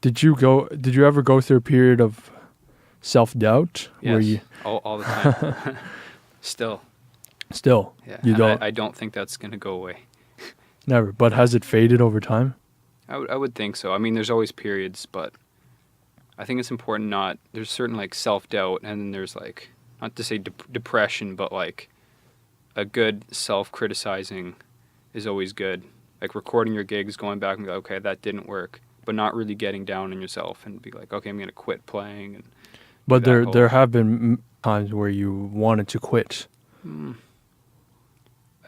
Did you ever go through a period of self-doubt? Yes, where you all the time. Still. Yeah, you don't I don't think that's going to go away. never, but has it faded over time? I would think so. I mean, there's always periods, but I think it's important there's certain like self-doubt, and then there's like, not to say depression, but like a good self-criticizing is always good. Like recording your gigs, going back and be like, okay, that didn't work, but not really getting down on yourself and be like, okay, I'm going to quit playing. And But there have been times where you wanted to quit.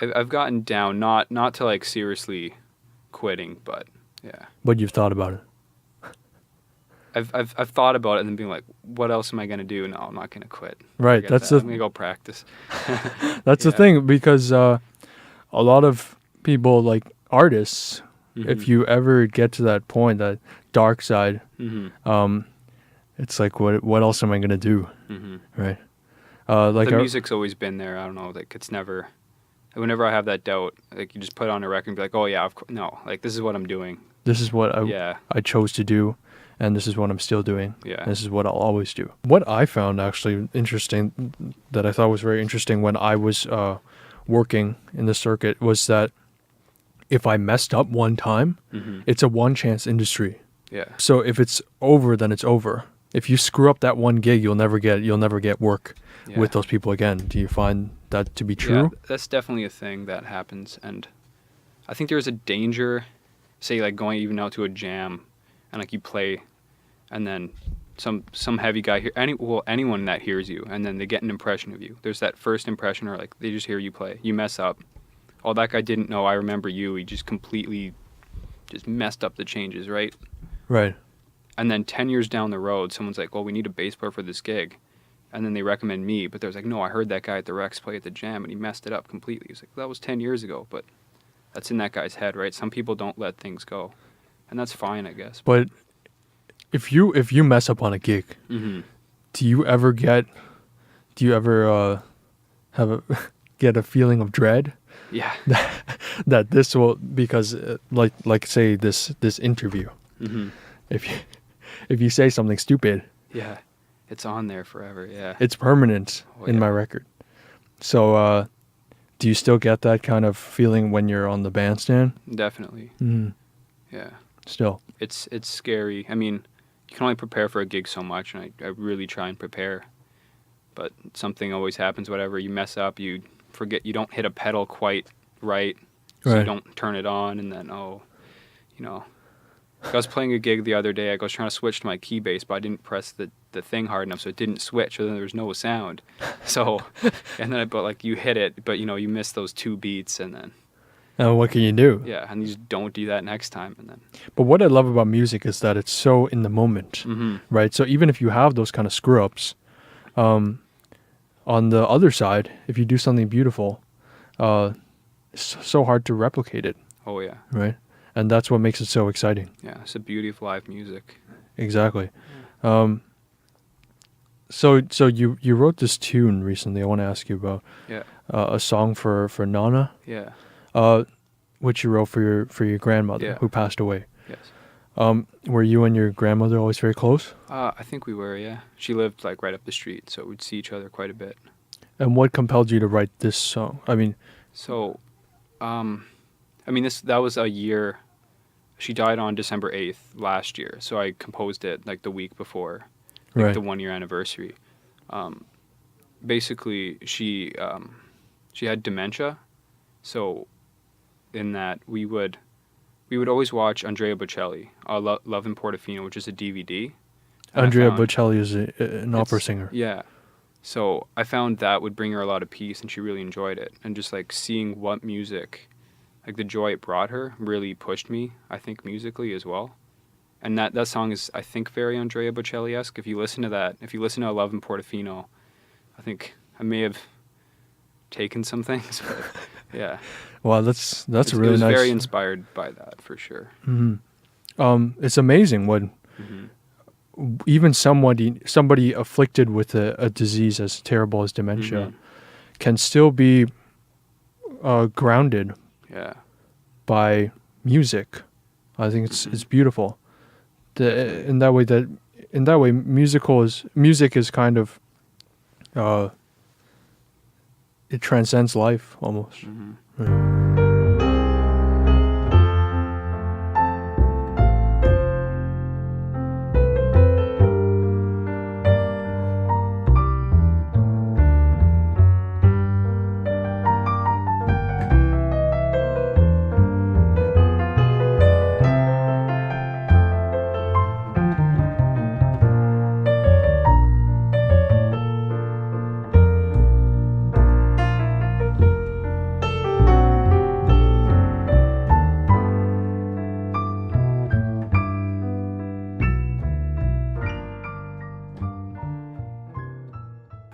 I've gotten down, not to like seriously quitting, but yeah. But you've thought about it. I've thought about it and then being like, what else am I going to do? No, I'm not going to quit. Right. Forget I'm going to go practice. That's the thing, because a lot of people, like artists, if you ever get to that point, that dark side, it's like, what else am I going to do? Right. Like the music's always been there. I don't know. Like it's never, whenever I have that doubt, like you just put on a record and be like, oh yeah, no, like this is what I'm doing. This is what I chose to do. And this is what I'm still doing. Yeah. This is what I'll always do. What I found actually interesting, that I thought was very interesting when I was working in the circuit, was that if I messed up one time, it's a one chance industry. Yeah. So if it's over, then it's over. If you screw up that one gig, you'll never get work with those people again. Do you find that to be true? Yeah, that's definitely a thing that happens. And I think there's a danger, say like going even out to a jam, and like you play, and then some heavy guy here, anyone that hears you, and then they get an impression of you. There's that first impression, or like they just hear you play. You mess up. Oh, that guy didn't know I remember you. He just completely just messed up the changes, right? Right. And then 10 years down the road, someone's like, well, we need a bass player for this gig. And then they recommend me, but there's like, no, I heard that guy at the Rex play at the jam, and he messed it up completely. He's like, well, that was 10 years ago, but that's in that guy's head, right? Some people don't let things go. And that's fine, I guess. But if you mess up on a gig, do you ever get get a feeling of dread? Yeah. that this will, because like say this interview, if you say something stupid, yeah, it's on there forever. Yeah, it's permanent in my record. So do you still get that kind of feeling when you're on the bandstand? Definitely. Yeah. Still, it's scary. I mean, you can only prepare for a gig so much, and I really try and prepare, but something always happens. Whatever, you mess up, you forget, you don't hit a pedal quite right, so you don't turn it on, and then I was playing a gig the other day. I was trying to switch to my key bass, but I didn't press the thing hard enough, so it didn't switch. So then there was no sound. So, and then you hit it, but you miss those 2 beats, and then. What can you do? Yeah, and you just don't do that next time, and then. But what I love about music is that it's so in the moment, right? So even if you have those kind of screw ups, on the other side, if you do something beautiful, it's so hard to replicate it. Oh yeah. Right. And that's what makes it so exciting. Yeah, it's the beauty of live music. Exactly. So you wrote this tune recently. I want to ask you about. Yeah. A song for Nonna. Yeah. Which you wrote for your grandmother who passed away. Yes. Were you and your grandmother always very close? I think we were. Yeah. She lived like right up the street, so we'd see each other quite a bit. And what compelled you to write this song? I mean. So, that was a year. She died on December 8th last year, so I composed it like the week before, the 1-year anniversary. Basically, she had dementia, so in that we would always watch Andrea Bocelli, Love in Portofino, which is a DVD. Andrea Bocelli is an opera singer. Yeah. So I found that would bring her a lot of peace, and she really enjoyed it. And just like seeing what music, like the joy it brought her, really pushed me, I think, musically as well. And that song is, I think, very Andrea Bocelli-esque. If you listen to Love in Portofino, I think I may have taken some things, but yeah. Wow, that's really nice. It was very inspired by that, for sure. It's amazing when even somebody afflicted with a disease as terrible as dementia can still be grounded by music. I think it's beautiful In that way, music is kind of it transcends life almost. Mm-hmm. Right.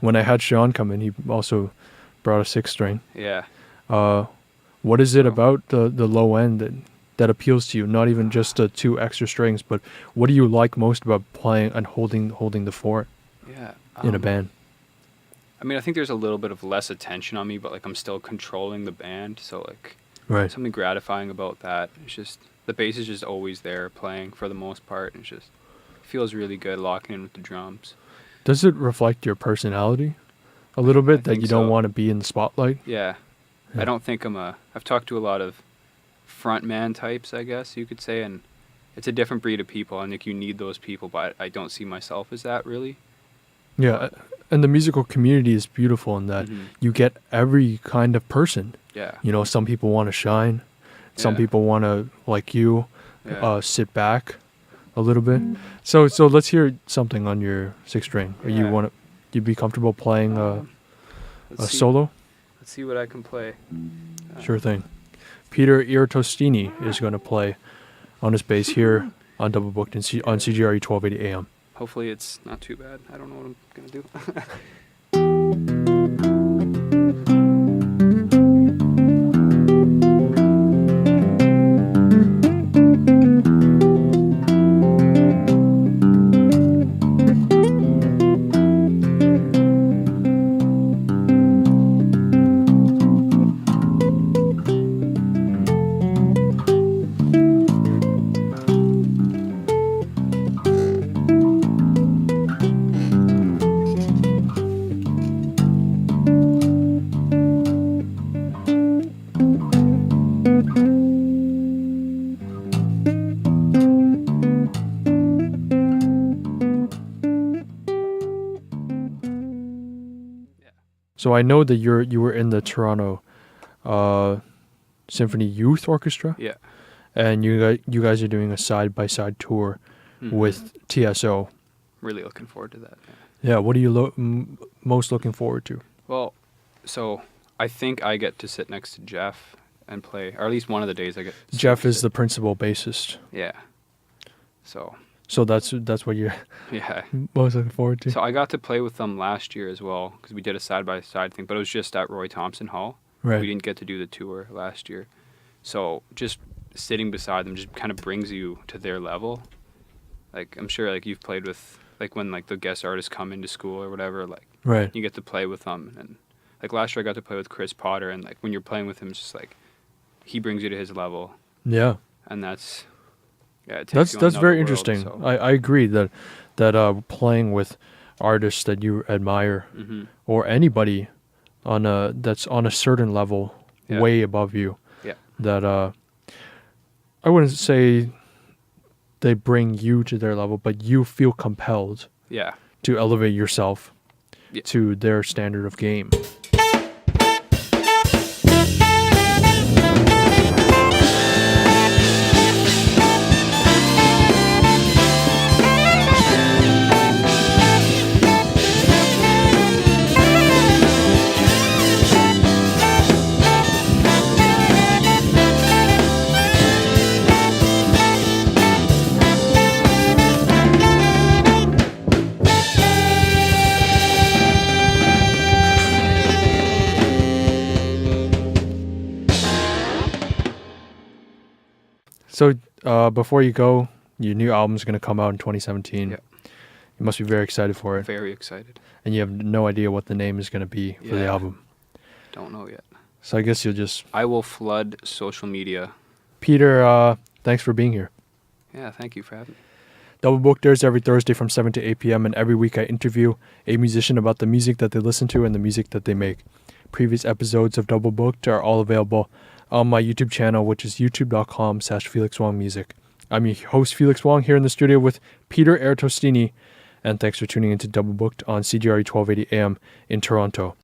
When I had Sean come in, he also brought a 6-string. Yeah. What is it about the low end that appeals to you? Not even just the 2 extra strings, but what do you like most about playing and holding the 4 in a band? I mean, I think there's a little bit of less attention on me, but like I'm still controlling the band, so like something gratifying about that. It's just the bass is just always there playing for the most part, and it just feels really good locking in with the drums. Does it reflect your personality a little bit that you don't want to be in the spotlight? Yeah. I don't think I've talked to a lot of frontman types, I guess you could say, and it's a different breed of people. I think you need those people, but I don't see myself as that really. Yeah, and the musical community is beautiful in that you get every kind of person. Yeah. You know, some people want to shine. Some people want to, like you, sit back a little bit. So let's hear something on your 6-string. Or you'd be comfortable playing a solo? Let's see what I can play. Sure thing. Peter Eratostene is going to play on his bass here on Double Booked on CGRE 1280 AM. Hopefully it's not too bad. I don't know what I'm going to do. So I know that you were in the Toronto Symphony Youth Orchestra. Yeah. And you guys are doing a side-by-side tour with TSO. Really looking forward to that. Yeah, what are you most looking forward to? Well, so I think I get to sit next to Jeff and play, or at least one of the days I get to Jeff is the principal bassist. Yeah. So that's what you're most looking forward to? So I got to play with them last year as well, because we did a side-by-side thing, but it was just at Roy Thompson Hall. Right. We didn't get to do the tour last year. So just sitting beside them just kind of brings you to their level. Like, I'm sure like you've played with, like when like the guest artists come into school or whatever, like you get to play with them. And like last year I got to play with Chris Potter, and like when you're playing with him, it's just like he brings you to his level. Yeah. And that's that's very interesting. So. I agree that playing with artists that you admire or anybody that's on a certain level way above you, that I wouldn't say they bring you to their level, but you feel compelled to elevate yourself to their standard of game. So before you go, your new album's going to come out in 2017. Yeah. You must be very excited for it. Very excited. And you have no idea what the name is going to be for the album. Don't know yet. So I guess you'll just... I will flood social media. Peter, thanks for being here. Yeah, thank you for having me. Double Booked airs every Thursday from 7 to 8 p.m. and every week I interview a musician about the music that they listen to and the music that they make. Previous episodes of Double Booked are all available on my YouTube channel, which is youtube.com/Felix Wong Music. I'm your host, Felix Wong, here in the studio with Peter Eratostene, and thanks for tuning into Double Booked on CGRE 1280 AM in Toronto.